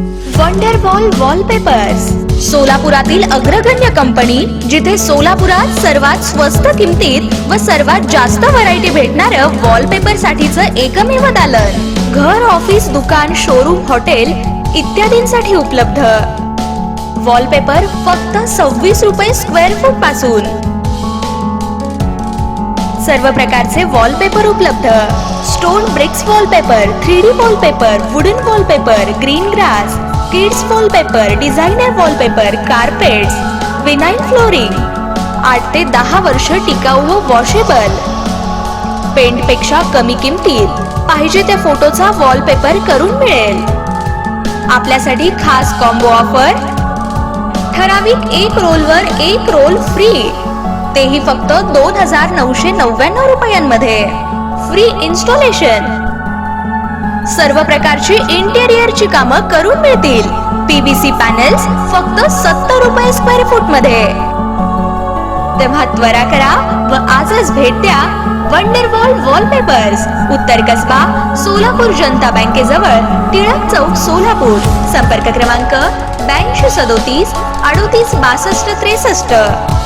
Van der Waals wallpapers, सोलापुरातील अग्रगण्य company, जिथे सोलापुरात सर्वात स्वस्त किमतीत व सर्वात जास्त व्हरायटी भेटणारं वॉलपेपर साठीचं एकमेव दालन. घर, ऑफिस, दुकान, शोरूम, हॉटेल इत्यादींसाठी उपलब्ध. वॉलपेपर फक्त 26 रुपये स्क्वेअर फूट पासून. सर्व प्रकारचे वॉलपेपर उपलब्ध. Stone BRICS wallpaper, 3D wallpaper, wooden wallpaper, green grass, kids wallpaper, designer wallpaper, carpets, vinyl flooring. 8 ते 10 वर्ष टिकाऊ व वॉशेबल. पेंट पेक्षा कमी किमतीत पाहिजे त्या फोटोचा वॉलपेपर करून मिळेल. आपल्यासाठी खास कॉम्बो ऑफर. ठराविक 1 रोलवर 1 रोल फ्री, तेही फक्त 2999 रुपयांमध्ये. Free installation. सर्व प्रकारची इंटेरियरची कामं करून मिळतील. पीव्हीसी पॅनल्स फक्त 70 रुपये स्क्वेअर फूट मध्ये. तेव्हा त्वरा करा व आजच भेट द्या वंडरवॉल वॉलपेपर्स, उत्तर कसबा, सोलापूर जनता बँकेजवळ, टिळक चौक, सोलापूर. संपर्क क्रमांक 82 37 38 62 63.